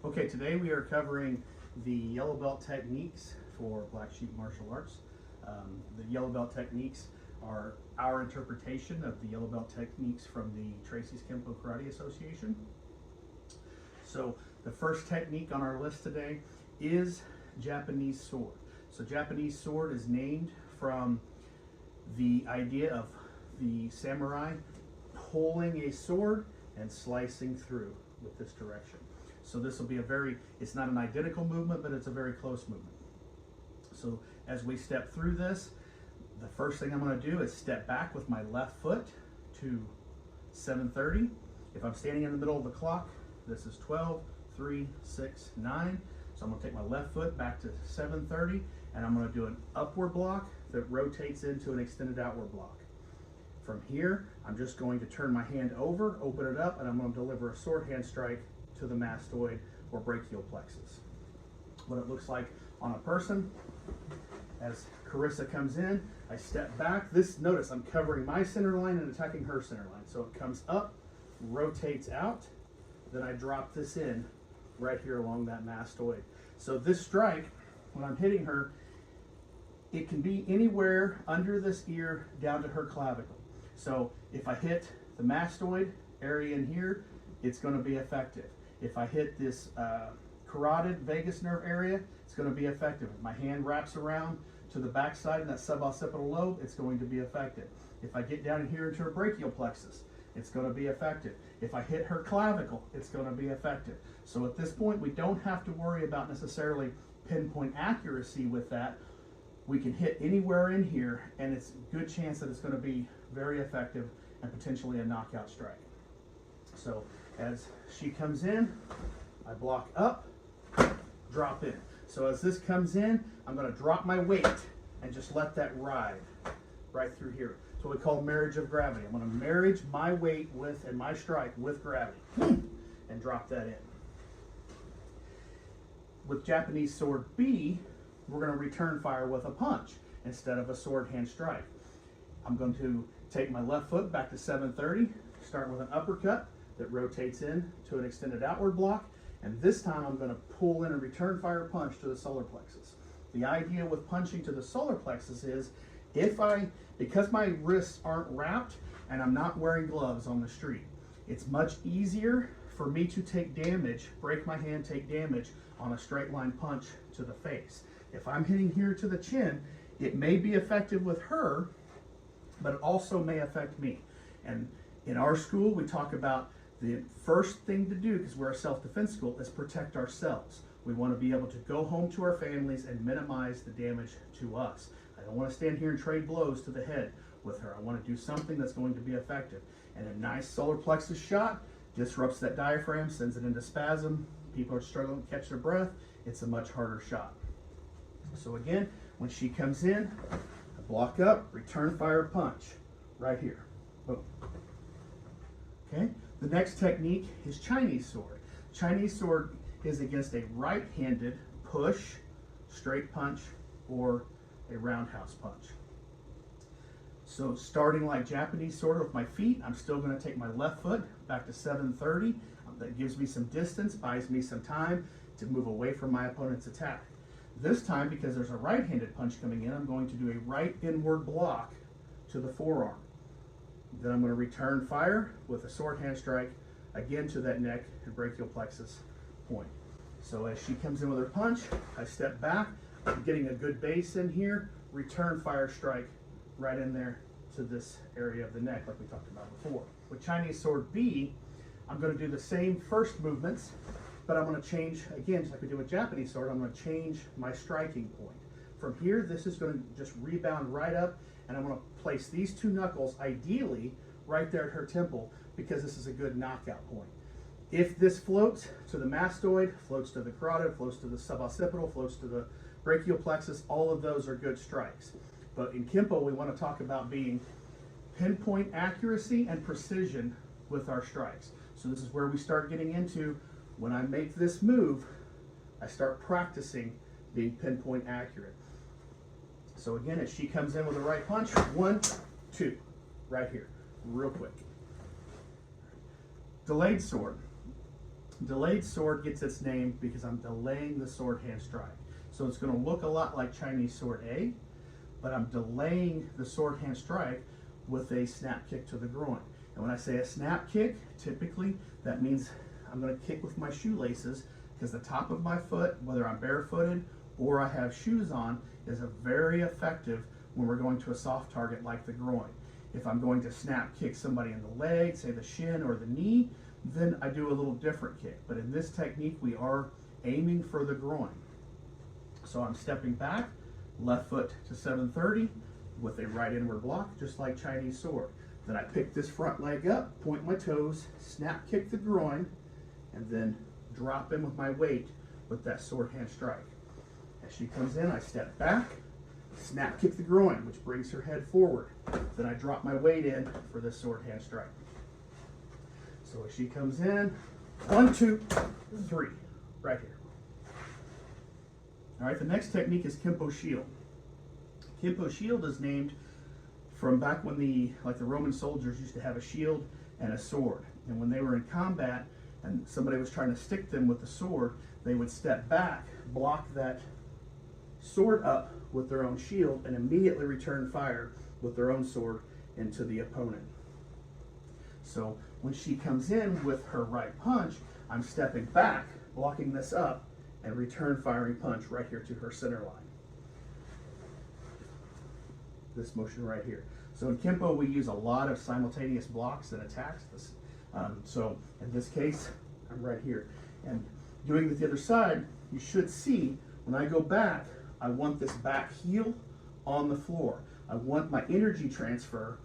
Okay, today we are covering the yellow belt techniques for black sheep martial arts. The yellow belt techniques are our interpretation of the yellow belt techniques from the Tracy's Kempo Karate Association. So the first technique on our list today is Japanese sword. So Japanese sword is named from the idea of the samurai pulling a sword and slicing through with this direction. So this will be it's not an identical movement, but it's a very close movement. So as we step through this, the first thing I'm going to do is step back with my left foot to 7:30. If I'm standing in the middle of the clock, this is 12, 3, 6, 9. So I'm going to take my left foot back to 7:30, and I'm going to do an upward block that rotates into an extended outward block. From here, I'm just going to turn my hand over, open it up, and I'm going to deliver a sword hand strike to the mastoid or brachial plexus. What it looks like on a person, as Carissa comes in, I step back. Notice I'm covering my center line and attacking her center line. So it comes up, rotates out, then I drop this in right here along that mastoid. So this strike, when I'm hitting her, it can be anywhere under this ear down to her clavicle. So if I hit the mastoid area in here, it's going to be effective. If I hit this carotid vagus nerve area, it's going to be effective. If my hand wraps around to the backside of that suboccipital lobe, it's going to be effective. If I get down in here into her brachial plexus, it's going to be effective. If I hit her clavicle, it's going to be effective. So at this point, we don't have to worry about necessarily pinpoint accuracy with that. We can hit anywhere in here, and it's a good chance that it's going to be very effective and potentially a knockout strike. So as she comes in, I block up, drop in. So as this comes in, I'm going to drop my weight and just let that ride right through here. It's what we call marriage of gravity. I'm going to marriage my weight and my strike with gravity and drop that in. With Japanese sword B, we're going to return fire with a punch instead of a sword hand strike. I'm going to take my left foot back to 7:30, start with an uppercut that rotates in to an extended outward block, and this time I'm going to pull in a return fire punch to the solar plexus. The idea with punching to the solar plexus is because my wrists aren't wrapped and I'm not wearing gloves on the street, it's much easier for me to take damage, break my hand, take damage on a straight line punch to the face. If I'm hitting here to the chin, it may be effective with her, but it also may affect me. And in our school, we talk about the first thing to do, because we're a self-defense school, is protect ourselves. We want to be able to go home to our families and minimize the damage to us. I don't want to stand here and trade blows to the head with her. I want to do something that's going to be effective. And a nice solar plexus shot disrupts that diaphragm, sends it into spasm. People are struggling to catch their breath. It's a much harder shot. So again, when she comes in, I block up, return fire punch right here. Boom. Okay. The next technique is Chinese sword. Chinese sword is against a right-handed push, straight punch, or a roundhouse punch. So starting like Japanese sword with my feet, I'm still going to take my left foot back to 7:30. That gives me some distance, buys me some time to move away from my opponent's attack. This time, because there's a right-handed punch coming in, I'm going to do a right inward block to the forearm. Then I'm going to return fire with a sword hand strike again to that neck and brachial plexus point. So as she comes in with her punch, I step back, I'm getting a good base in here, return fire strike right in there to this area of the neck like we talked about before. With Chinese sword B, I'm going to do the same first movements, but I'm going to change, again, just like we did with Japanese sword, I'm going to change my striking point. From here, this is going to just rebound right up, and I'm going to place these two knuckles, ideally, right there at her temple, because this is a good knockout point. If this floats to the mastoid, floats to the carotid, floats to the suboccipital, floats to the brachial plexus, all of those are good strikes. But in Kempo, we want to talk about being pinpoint accuracy and precision with our strikes. So this is where we start getting into, when I make this move, I start practicing being pinpoint accurate. So again, as she comes in with the right punch, 1, 2, right here, real quick. Delayed sword. Delayed sword gets its name because I'm delaying the sword hand strike. So it's going to look a lot like Chinese sword A, but I'm delaying the sword hand strike with a snap kick to the groin. And when I say a snap kick, typically that means I'm going to kick with my shoelaces, because the top of my foot, whether I'm barefooted or I have shoes on, is a very effective when we're going to a soft target like the groin. If I'm going to snap kick somebody in the leg, say the shin or the knee, then I do a little different kick. But in this technique, we are aiming for the groin. So I'm stepping back, left foot to 730 with a right inward block, just like Chinese sword. Then I pick this front leg up, point my toes, snap kick the groin, and then drop in with my weight with that sword hand strike. As she comes in, I step back, snap kick the groin, which brings her head forward. Then I drop my weight in for this sword hand strike. So as she comes in, 1, 2, 3, right here. All right, the next technique is Kempo shield. Kempo shield is named from back when the Roman soldiers used to have a shield and a sword. And when they were in combat and somebody was trying to stick them with the sword, they would step back, block that sword up with their own shield, and immediately return fire with their own sword into the opponent. So when she comes in with her right punch, I'm stepping back, blocking this up, and return firing punch right here to her center line. This motion right here. So in Kempo, we use a lot of simultaneous blocks and attacks. So in this case, I'm right here. And doing with the other side, you should see when I go back, I want this back heel on the floor. I want my energy transfer,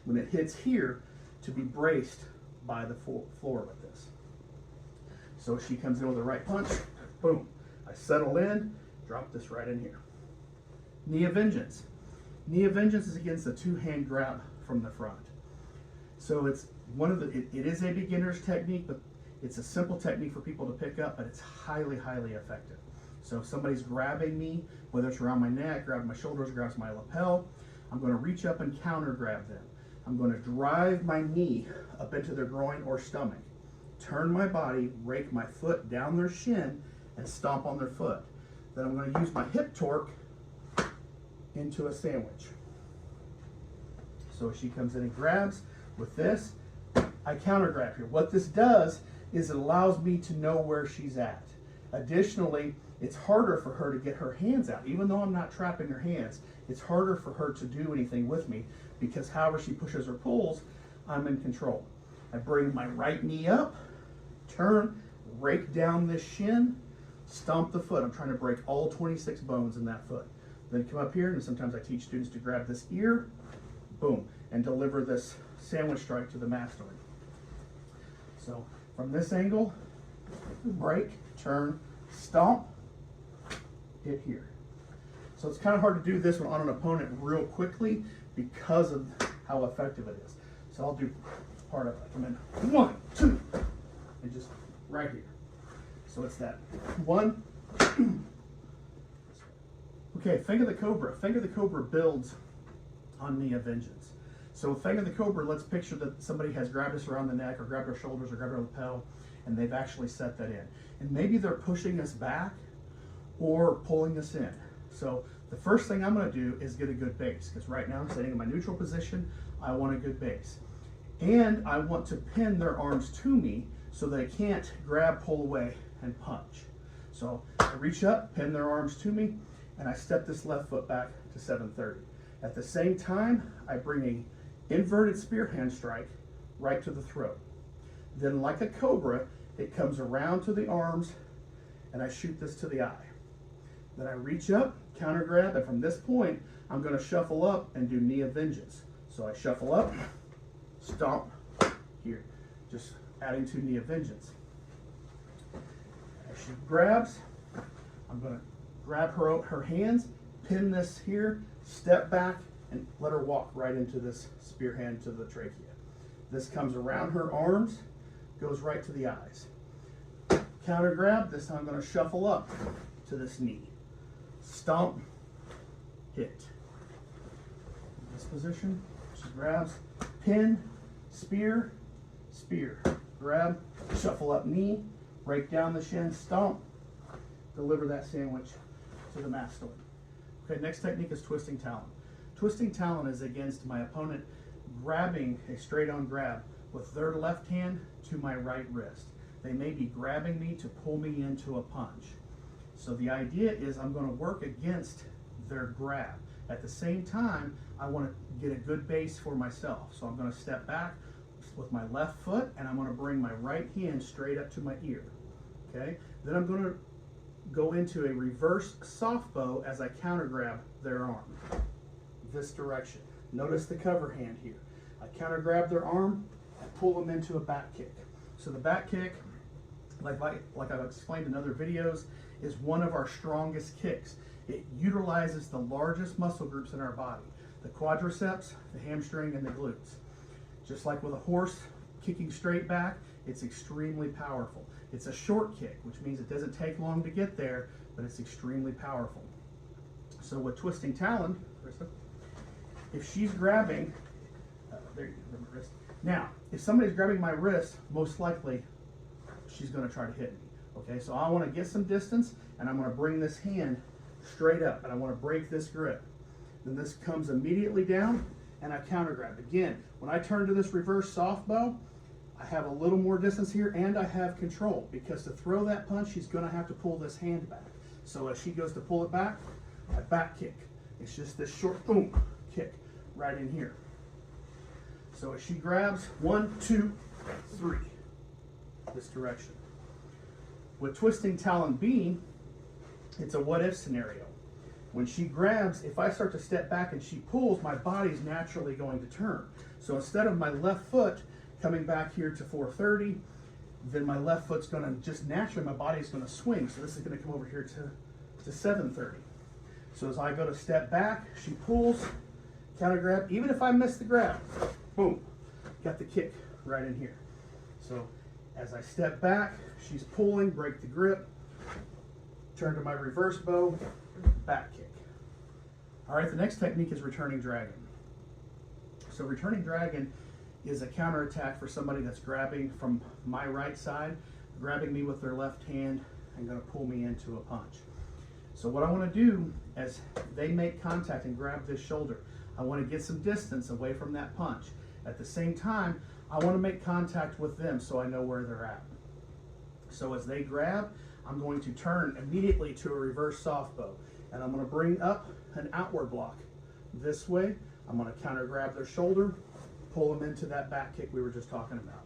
when it hits here, to be braced by the floor like this. So she comes in with a right punch, boom. I settle in, drop this right in here. Knee of Vengeance. Knee of Vengeance is against a two-hand grab from the front. So it's it is a beginner's technique, but it's a simple technique for people to pick up, but it's highly, highly effective. So if somebody's grabbing me, whether it's around my neck, grabs my shoulders, grabs my lapel, I'm going to reach up and counter grab them. I'm going to drive my knee up into their groin or stomach, turn my body, rake my foot down their shin, and stomp on their foot. Then I'm going to use my hip torque into a sandwich. So she comes in and grabs with this, I counter grab here. What this does is it allows me to know where she's at. Additionally, it's harder for her to get her hands out. Even though I'm not trapping her hands, it's harder for her to do anything with me, because however she pushes or pulls, I'm in control. I bring my right knee up, turn, rake down this shin, stomp the foot. I'm trying to break all 26 bones in that foot. Then come up here, and sometimes I teach students to grab this ear, boom, and deliver this sandwich strike to the mastoid. So from this angle, break, turn, stomp, hit here. So it's kind of hard to do this one on an opponent real quickly because of how effective it is. So I'll do part of it. Come in, 1, 2, and just right here. So it's that 1. Okay, Fang of the Cobra. Fang of the Cobra builds on Knee of Vengeance. So Fang of the Cobra, let's picture that somebody has grabbed us around the neck or grabbed our shoulders or grabbed our lapel, and they've actually set that in. And maybe they're pushing us back or pulling us in. So the first thing I'm going to do is get a good base, because right now I'm sitting in my neutral position. I want a good base. And I want to pin their arms to me so they can't grab, pull away, and punch. So I reach up, pin their arms to me, and I step this left foot back to 730. At the same time, I bring a inverted spear hand strike right to the throat. Then like a cobra, it comes around to the arms, and I shoot this to the eye. Then I reach up, counter grab, and from this point, I'm going to shuffle up and do Knee of Vengeance. So I shuffle up, stomp here, just adding to Knee of Vengeance. As she grabs, I'm going to grab her hands, pin this here, step back, and let her walk right into this spear hand to the trachea. This comes around her arms, goes right to the eyes. Counter grab, this time I'm going to shuffle up to this knee. Stomp, hit. In this position, she grabs, pin, spear, spear. Grab, shuffle up knee, break down the shin, stomp, deliver that sandwich to the mastoid. Okay, next technique is twisting talon. Twisting talon is against my opponent grabbing a straight on grab with their left hand to my right wrist. They may be grabbing me to pull me into a punch. So the idea is I'm going to work against their grab. At the same time, I want to get a good base for myself. So I'm going to step back with my left foot and I'm going to bring my right hand straight up to my ear. Okay? Then I'm going to go into a reverse soft bow as I counter grab their arm this direction. Notice the cover hand here. I counter grab their arm and pull them into a back kick. So the back kick, like I've explained in other videos, is one of our strongest kicks. It utilizes the largest muscle groups in our body, the quadriceps, the hamstring, and the glutes. Just like with a horse kicking straight back, it's extremely powerful. It's a short kick, which means it doesn't take long to get there, but it's extremely powerful. So with twisting talon, if she's grabbing, there you go, my wrist. Now, if somebody's grabbing my wrist, most likely she's going to try to hit me. Okay, so I want to get some distance, and I'm going to bring this hand straight up, and I want to break this grip. Then this comes immediately down, and I counter grab. Again, when I turn to this reverse soft bow, I have a little more distance here, and I have control, because to throw that punch, she's going to have to pull this hand back. So as she goes to pull it back, I back kick. It's just this short boom kick right in here. So as she grabs, 1, 2, 3, this direction. With twisting talon B, it's a what-if scenario. When she grabs, if I start to step back and she pulls, my body's naturally going to turn. So instead of my left foot coming back here to 430, then my left foot's going to just naturally, my body's going to swing. So this is going to come over here to 730. So as I go to step back, she pulls, counter grab. Even if I miss the grab, boom, got the kick right in here. So as I step back, she's pulling, break the grip, turn to my reverse bow, back kick. All right, the next technique is returning dragon. So returning dragon is a counterattack for somebody that's grabbing from my right side, grabbing me with their left hand and going to pull me into a punch. So what I want to do as they make contact and grab this shoulder, I want to get some distance away from that punch. At the same time, I want to make contact with them so I know where they're at. So as they grab, I'm going to turn immediately to a reverse soft bow, and I'm going to bring up an outward block. This way, I'm going to counter grab their shoulder, pull them into that back kick we were just talking about.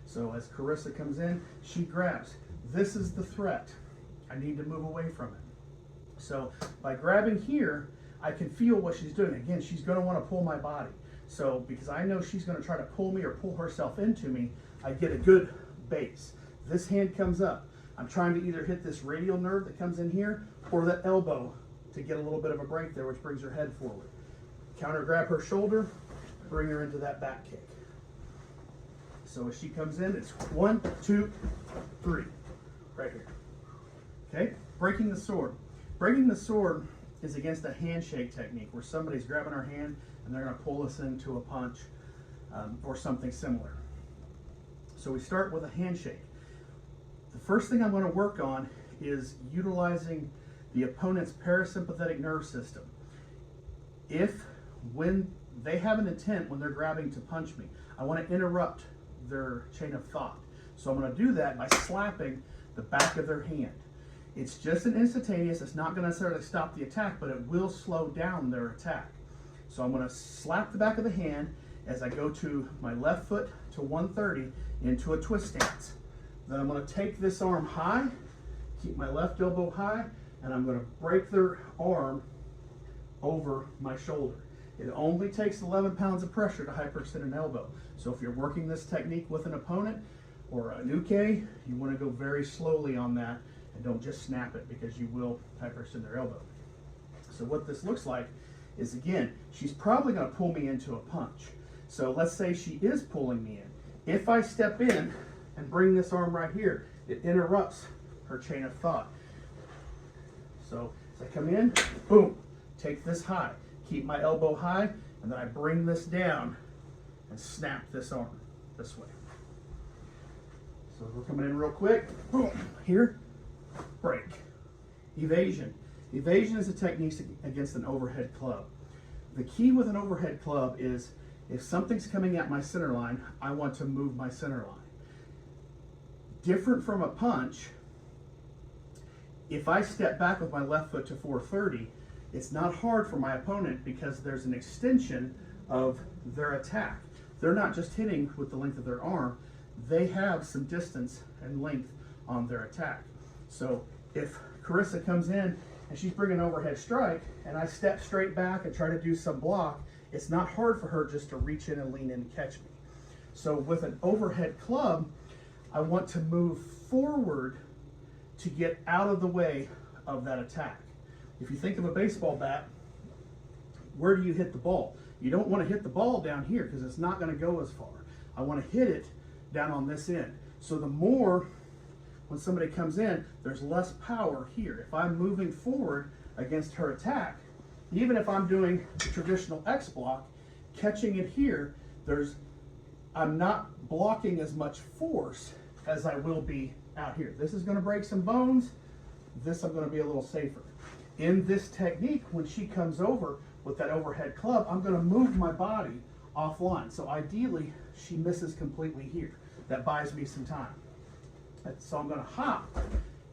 So as Carissa comes in, she grabs. This is the threat. I need to move away from it. So by grabbing here, I can feel what she's doing. Again, she's going to want to pull my body. So because I know she's going to try to pull me or pull herself into me, I get a good base. This hand comes up. I'm trying to either hit this radial nerve that comes in here or the elbow to get a little bit of a break there, which brings her head forward. Counter grab her shoulder, bring her into that back kick. So as she comes in, it's 1, 2, 3, right here. Okay, breaking the sword. Breaking the sword is against a handshake technique where somebody's grabbing our hand and they're going to pull us into a punch or something similar. So we start with a handshake. The first thing I'm going to work on is utilizing the opponent's parasympathetic nerve system. When they have an intent when they're grabbing to punch me, I want to interrupt their chain of thought. So I'm going to do that by slapping the back of their hand. It's just an instantaneous, it's not going to necessarily stop the attack, but it will slow down their attack. So I'm going to slap the back of the hand as I go to my left foot to 130 into a twist stance. Then I'm going to take this arm high, keep my left elbow high, and I'm going to break their arm over my shoulder. It only takes 11 pounds of pressure to hyperextend an elbow. So if you're working this technique with an opponent or a nuke, you want to go very slowly on that and don't just snap it because you will hyperextend their elbow. So what this looks like is, again, she's probably going to pull me into a punch. So let's say she is pulling me in. If I step in and bring this arm right here, it interrupts her chain of thought. So as I come in, boom, take this high, keep my elbow high, and then I bring this down and snap this arm this way. So we're coming in real quick. Boom. Here, break. Evasion. Evasion is a technique against an overhead club. The key with an overhead club is if something's coming at my center line, I want to move my center line. Different from a punch, if I step back with my left foot to 430, it's not hard for my opponent because there's an extension of their attack. They're not just hitting with the length of their arm, they have some distance and length on their attack. So if Carissa comes in and she's bringing an overhead strike and I step straight back and try to do some block, it's not hard for her just to reach in and lean in and catch me. So with an overhead club, I want to move forward to get out of the way of that attack. If you think of a baseball bat, where do you hit the ball? You don't want to hit the ball down here because it's not going to go as far. I want to hit it down on this end. So the more, when somebody comes in, there's less power here. If I'm moving forward against her attack, even if I'm doing the traditional X block, catching it here, I'm not blocking as much force as I will be out here. This is going to break some bones. This I'm going to be a little safer. In this technique, when she comes over with that overhead club, I'm going to move my body offline. So ideally, she misses completely here. That buys me some time. So I'm going to hop.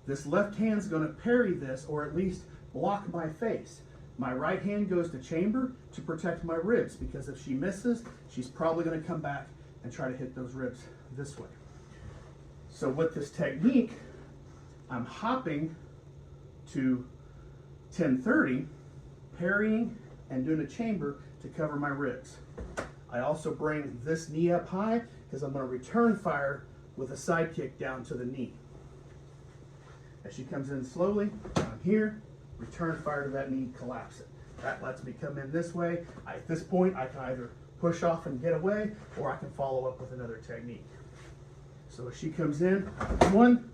This left hand's going to parry this, or at least block my face. My right hand goes to chamber to protect my ribs, because if she misses, she's probably going to come back and try to hit those ribs this way. So with this technique, I'm hopping to 1030, parrying and doing a chamber to cover my ribs. I also bring this knee up high because I'm going to return fire with a side kick down to the knee. As she comes in slowly, I'm here, return fire to that knee, collapse it. That lets me come in this way. At this point, I can either push off and get away, or I can follow up with another technique. So as she comes in, 1,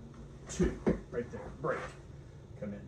2, right there, break, come in.